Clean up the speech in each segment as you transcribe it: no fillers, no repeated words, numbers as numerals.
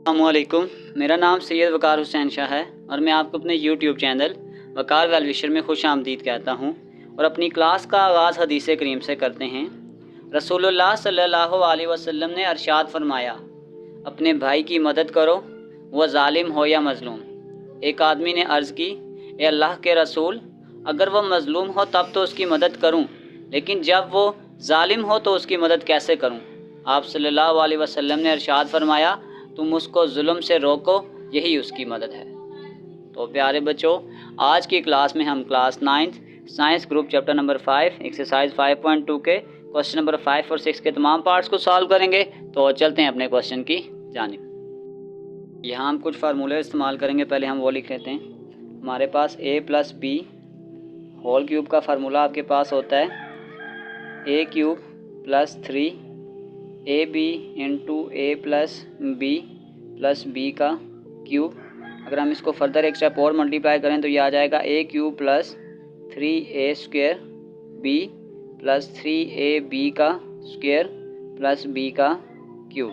अस्सलामुअलैकुम। मेरा नाम सैयद वकार हुसैन शाह है और मैं आपको अपने यूट्यूब चैनल वकार वेल विशर में खुश आमदीद कहता हूँ। और अपनी क्लास का आगाज़ हदीस करीम से करते हैं। रसूलुल्लाह सल्लल्लाहु अलैहि वसल्लम ने अरशाद फरमाया, अपने भाई की मदद करो, वह जालिम हो या मज़लूम। एक आदमी ने अर्ज़ की, ए अल्लाह के रसूल, अगर वह मज़लूम हो तब तो उसकी मदद करूँ, लेकिन जब वो जालिम हो तो उसकी मदद कैसे करूँ? आप सल्लल्लाहु अलैहि वसल्लम ने इरशाद फरमाया, तुम उसको जुल्म से रोको, यही उसकी मदद है। तो प्यारे बच्चों, आज की क्लास में हम class 9th science group chapter number 5 exercise 5.2 के क्वेश्चन नंबर 5 और 6 के तमाम पार्ट्स को सॉल्व करेंगे। तो चलते हैं अपने क्वेश्चन की जानिब। यहाँ हम कुछ फार्मूले इस्तेमाल करेंगे। पहले हम वो लिख लेते हैं। हमारे पास a plus B whole cube का फार्मूला आपके पास होता है a cube plus 3ab into A plus B का क्यूब। अगर हम इसको फर्दर एक स्टेप और मल्टीप्लाई करें तो ये आ जाएगा a cube plus 3a square b plus 3ab का स्क्वायर प्लस b का क्यूब।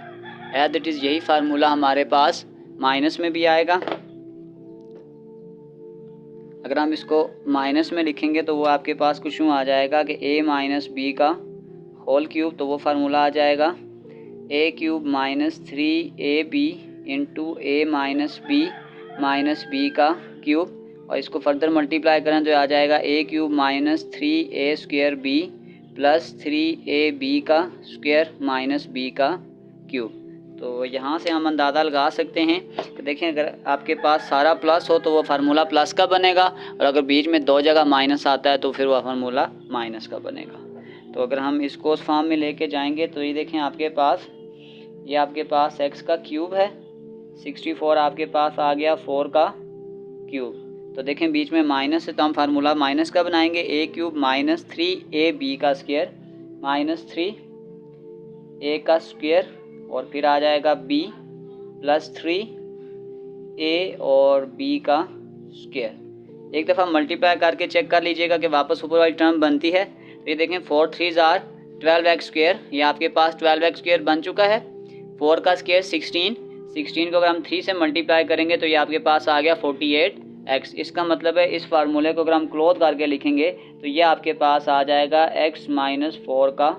एज इट इज़ यही फार्मूला हमारे पास माइनस में भी आएगा। अगर हम इसको माइनस में लिखेंगे तो वो आपके पास कुछ यूँ आ जाएगा कि a माइनस बी का होल क्यूब, तो वो फार्मूला आ जाएगा a cube minus 3ab into A minus B का क्यूब। और इसको फर्दर मल्टीप्लाई करें तो आ जाएगा a cube minus 3a square b plus 3ab का स्क्वायर माइनस b का क्यूब। तो यहाँ से हम अंदाज़ा लगा सकते हैं कि देखें, अगर आपके पास सारा प्लस हो तो वो फार्मूला प्लस का बनेगा, और अगर बीच में दो जगह माइनस आता है तो फिर वह फार्मूला माइनस का बनेगा। तो अगर हम इसको उस फॉर्म में लेके जाएंगे तो ये देखें, आपके पास x का क्यूब है, 64 आपके पास आ गया 4 का क्यूब। तो देखें बीच में माइनस है तो हम फार्मूला माइनस का बनाएंगे। a क्यूब माइनस 3ab का स्क्वायर माइनस 3a का स्क्वायर और फिर आ जाएगा b प्लस 3a और b का स्क्वायर। एक दफ़ा मल्टीप्लाई करके चेक कर लीजिएगा कि वापस ऊपर वाली टर्म बनती है। तो ये देखें 4 3 आर 12x स्क्वायर, ये आपके पास 12x स्क्वायर बन चुका है। 4 का स्क्वायर 16 को अगर हम 3 से मल्टीप्लाई करेंगे तो ये आपके पास आ गया 48x। इसका मतलब है इस फार्मूले को अगर हम क्लोज करके लिखेंगे तो ये आपके पास आ जाएगा x माइनस 4 का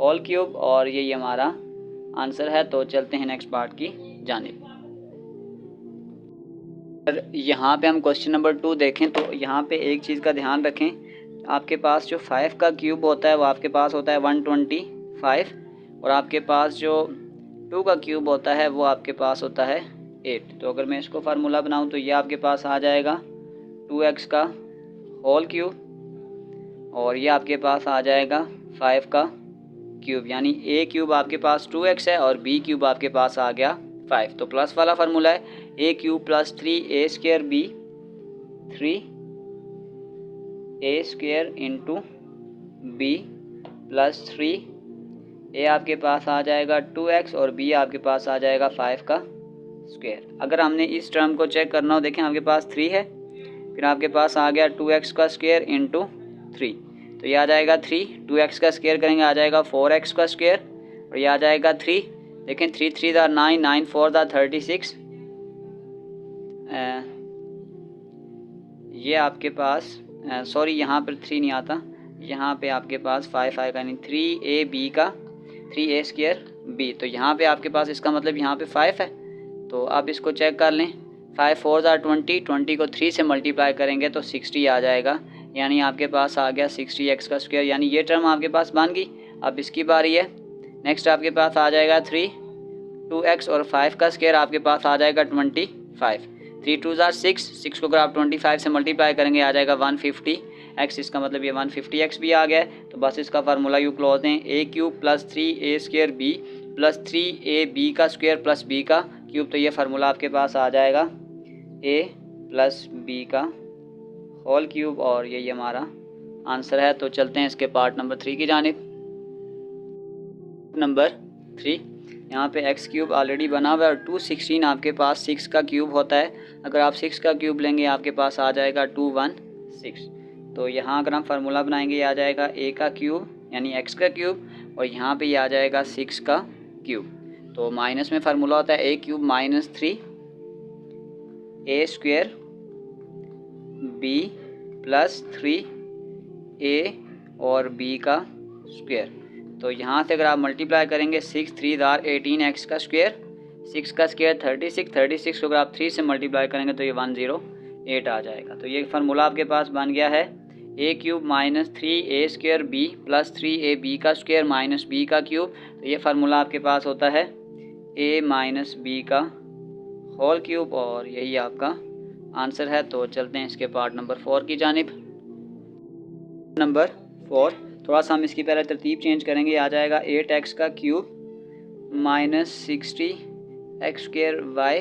होल क्यूब, और यही हमारा आंसर है। तो चलते हैं नेक्स्ट पार्ट की जानिब। यहाँ पे हम क्वेश्चन नंबर 2 देखें तो यहाँ पे एक चीज़ का ध्यान रखें, आपके पास जो 5 का क्यूब होता है वो आपके पास होता है 125, और आपके पास जो 2 का क्यूब होता है वो आपके पास होता है 8। तो अगर मैं इसको फार्मूला बनाऊं तो ये आपके पास आ जाएगा 2x का होल क्यूब, और ये आपके पास आ जाएगा 5 का क्यूब, यानी a क्यूब आपके पास 2x है और b क्यूब आपके पास आ गया 5। तो प्लस वाला फार्मूला है a cube plus 3a square b 3a square into b plus 3a आपके पास आ जाएगा 2x और b आपके पास आ जाएगा 5 का स्क्वायर। अगर हमने इस टर्म को चेक करना हो, देखें आपके पास 3 है, फिर आपके पास आ गया 2x का स्क्वायर इंटू 3, तो ये आ जाएगा 3, 2x का स्क्वायर करेंगे आ जाएगा 4x का स्क्वायर, और ये आ जाएगा 3। देखें 3 3 दा 9, 9 4 दा 36, ये आपके पास सॉरी यहाँ पर 3 नहीं आता, यहाँ पे आपके पास 5 आएगा, यानी 3ab का 3a स्क्वायर b। तो यहाँ पे आपके पास इसका मतलब यहाँ पे 5 है। तो आप इसको चेक कर लें, 5 4 दा 20, 20 को 3 से मल्टीप्लाई करेंगे तो 60 आ जाएगा, यानी आपके पास आ गया 60x का स्क्वायर, यानी ये टर्म आपके पास बन गई। अब इसकी बारी है। नेक्स्ट आपके पास आ जाएगा 3, 2x और 5 का स्क्वायर आपके पास आ जाएगा 25। 3 2 ज़ार 6 को अगर आप 25 से मल्टीप्लाई करेंगे आ जाएगा 150x। इसका मतलब ये 150x भी आ गया है। तो बस इसका फार्मूला यू क्लोज दें, a cube plus 3a square b plus 3ab का स्क्वायर प्लस b का क्यूब। तो ये फार्मूला आपके पास आ जाएगा a प्लस b का होल क्यूब, और यही हमारा आंसर है। तो चलते हैं इसके पार्ट नंबर 3 की जानिब। नंबर 3, यहाँ पे x क्यूब ऑलरेडी बना हुआ है और 216 आपके पास 6 का क्यूब होता है। अगर आप 6 का क्यूब लेंगे आपके पास आ जाएगा 216। तो यहाँ अगर हम फार्मूला बनाएंगे ये आ जाएगा a का क्यूब यानी x का क्यूब, और यहाँ पे ये आ जाएगा 6 का क्यूब। तो माइनस में फार्मूला होता है a cube minus 3 a square b plus 3 ए और बी का स्क्वायर। तो यहाँ से अगर आप मल्टीप्लाई करेंगे 6 3 जार 18 एक्स का स्क्वायर, 6 का स्क्वायर 36, 36 को अगर आप 3 से मल्टीप्लाई करेंगे तो ये 108 आ जाएगा। तो ये फार्मूला आपके पास बन गया है a cube minus 3 a square b plus 3 a b का स्क्वायर माइनस बी का क्यूब। तो ये फार्मूला आपके पास होता है ए माइनस बी का होल क्यूब और यही आपका आंसर है। तो चलते हैं इसके पार्ट नंबर 4 की जानिब। नंबर 4 थोड़ा सा हम इसकी पहले तरतीब चेंज करेंगे। आ जाएगा 8x का cube minus 60 x square y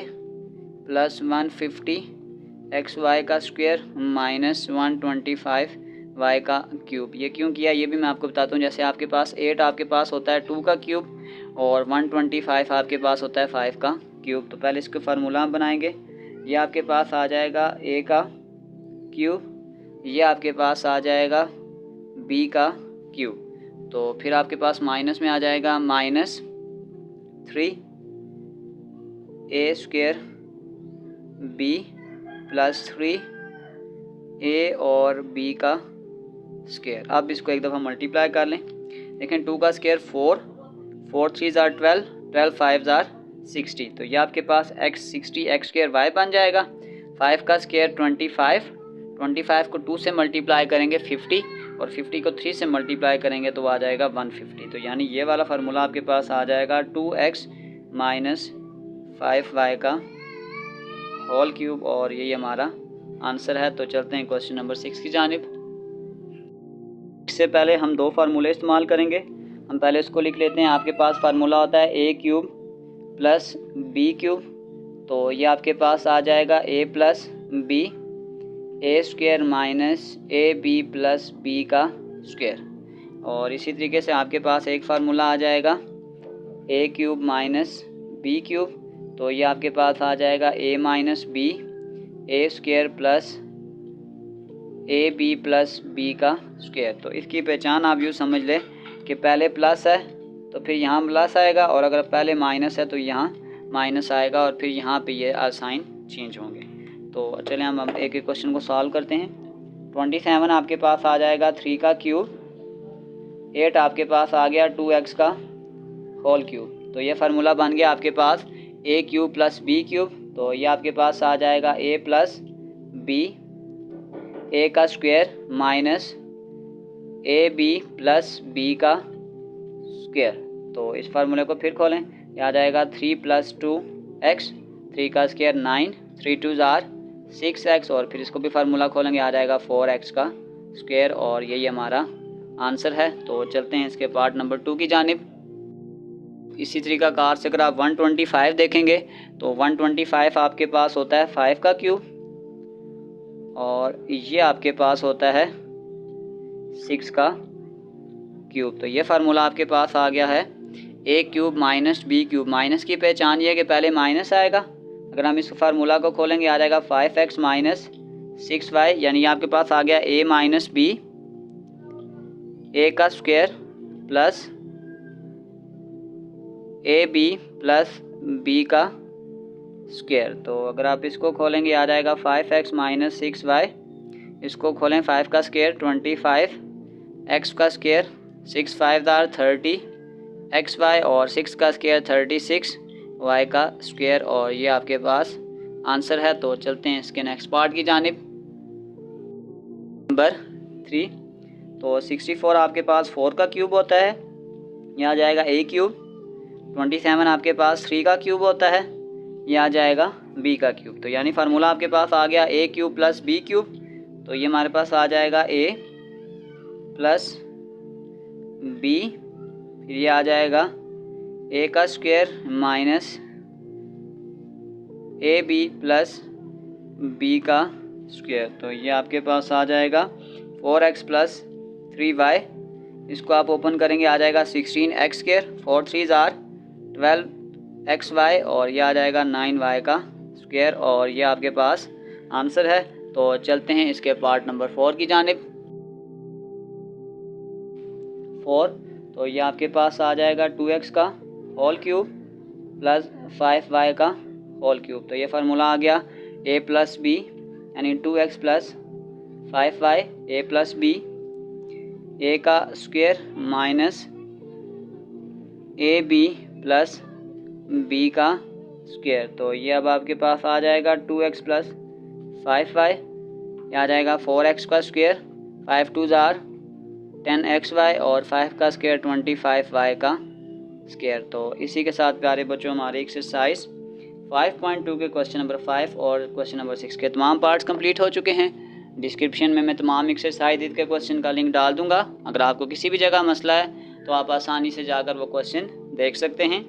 plus 150 x y का स्क्वायर माइनस 125 वाई का क्यूब। ये क्यों किया ये भी मैं आपको बताता हूँ। जैसे आपके पास 8 आपके पास होता है 2 का क्यूब और 125 आपके पास होता है 5 का क्यूब। तो पहले इसको फार्मूला हम बनाएंगे। ये आपके पास आ जाएगा a का क्यूब, ये आपके पास आ जाएगा b का क्यूब। तो फिर आपके पास माइनस में आ जाएगा minus 3 a square b plus 3 ए और b का स्क्वायर। अब इसको एक दफ़ा मल्टीप्लाई कर लें। देखें 2 का स्क्वायर 4, 4 3 जार 12, 12 5 जार 60। तो ये आपके पास x 60 एक्स स्क्वायर वाई बन जाएगा। 5 का स्क्वायर 25, 25 को 2 से मल्टीप्लाई करेंगे 50 और 50 को 3 से मल्टीप्लाई करेंगे तो आ जाएगा 150। तो यानी ये वाला फार्मूला आपके पास आ जाएगा 2x माइनस 5y का होल क्यूब और यही हमारा आंसर है। तो चलते हैं क्वेश्चन नंबर 6 की जानिब। इससे पहले हम दो फार्मूले इस्तेमाल करेंगे। हम पहले इसको लिख लेते हैं। आपके पास फार्मूला होता है a cube plus b cube. तो ये आपके पास आ जाएगा a plus B a square minus A B plus B का स्क्वायर। और इसी तरीके से आपके पास एक फार्मूला आ जाएगा a cube minus b cube. तो ये आपके पास आ जाएगा a minus B a square plus A B plus B का स्क्वायर। तो इसकी पहचान आप यूँ समझ लें कि पहले प्लस है तो फिर यहाँ प्लस आएगा और अगर पहले माइनस है तो यहाँ माइनस आएगा और फिर यहाँ पे ये साइन चेंज होंगे। तो चलें हम एक एक क्वेश्चन को सॉल्व करते हैं। 27 आपके पास आ जाएगा 3 का क्यूब, 8 आपके पास आ गया 2x का होल क्यूब। तो ये फार्मूला बन गया आपके पास ए क्यूब प्लस बी क्यूब। तो ये आपके पास आ जाएगा ए प्लस बी ए का square minus A B plus B का स्क्वायर। तो इस फार्मूले को फिर खोलें। ये आ जाएगा 3 प्लस 2x, 3 का स्क्वायर 9, 3 2 जार 6x और फिर इसको भी फार्मूला खोलेंगे आ जाएगा 4x का स्क्वायर और यही हमारा आंसर है। तो चलते हैं इसके पार्ट नंबर 2 की जानिब। इसी तरीका कार से अगर आप 125 देखेंगे तो 125 आपके पास होता है 5 का क्यूब और ये आपके पास होता है 6 का क्यूब। तो ये फार्मूला आपके पास आ गया है a cube minus b cube. Minus की पहचान ये है कि पहले माइनस आएगा। अगर हम इस फार्मूला को खोलेंगे आ जाएगा 5x माइनस 6y यानी आपके पास आ गया a माइनस बी ए का square plus A B plus B का स्क्वायर। तो अगर आप इसको खोलेंगे आ जाएगा 5x माइनस 6y। इसको खोलें 5 का स्क्वायर 25 x का स्क्वायर 6 5 दार 30 xy और 6 का स्क्वायर 36 y का स्क्वायर और ये आपके पास आंसर है। तो चलते हैं इसके नेक्स्ट पार्ट की जानिब। नंबर 3 तो 64 आपके पास 4 का क्यूब होता है, ये आ जाएगा a क्यूब। 27 आपके पास 3 का क्यूब होता है, ये आ जाएगा b का क्यूब। तो यानी फार्मूला आपके पास आ गया a cube plus b cube. तो ये हमारे पास आ जाएगा a प्लस b, फिर ये आ जाएगा a का square minus A B plus b का स्क्वायर। तो ये आपके पास आ जाएगा 4x प्लस 3y। इसको आप ओपन करेंगे आ जाएगा 16x स्क्वायर, 4 3 जार 12xy और ये आ जाएगा 9y का स्क्वायर और ये आपके पास आंसर है। तो चलते हैं इसके पार्ट नंबर 4 की जानिब। 4 तो ये आपके पास आ जाएगा 2x का होल क्यूब प्लस 5y का होल क्यूब। तो ये फार्मूला आ गया a प्लस बी यानी 2x plus 5y a plus B a का square minus A B plus B का स्क्वायर। तो ये अब आपके पास आ जाएगा 2x प्लस 5y, ये आ जाएगा 4x का स्क्वायर, 5 2 जार 10xy और 5 का स्क्वायर 25y का स्क्वायर। तो इसी के साथ प्यारे बच्चों हमारी एक्सरसाइज 5.2 के क्वेश्चन नंबर 5 और क्वेश्चन नंबर 6 के तमाम पार्ट्स कंप्लीट हो चुके हैं। डिस्क्रिप्शन में मैं तमाम एक्सरसाइज के क्वेश्चन का लिंक डाल दूंगा। अगर आपको किसी भी जगह मसला है तो आप आसानी से जाकर वो क्वेश्चन देख सकते हैं।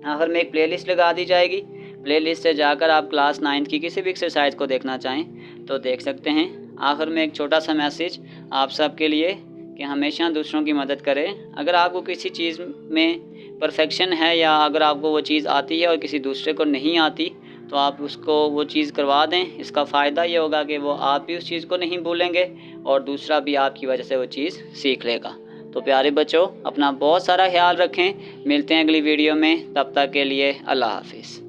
आखिर में एक प्लेलिस्ट लगा दी जाएगी, प्लेलिस्ट से जाकर आप क्लास 9 की किसी भी एक्सरसाइज को देखना चाहें तो देख सकते हैं। आखिर में एक छोटा सा मैसेज आप सबके लिए कि हमेशा दूसरों की मदद करें। अगर आपको किसी चीज़ में परफेक्शन है या अगर आपको वो चीज़ आती है और किसी दूसरे को नहीं आती तो आप उसको वो चीज़ करवा दें। इसका फ़ायदा ये होगा कि वो आप भी उस चीज़ को नहीं भूलेंगे और दूसरा भी आपकी वजह से वो चीज़ सीख लेगा। तो प्यारे बच्चों अपना बहुत सारा ख्याल रखें। मिलते हैं अगली वीडियो में, तब तक के लिए अल्लाह हाफिज़।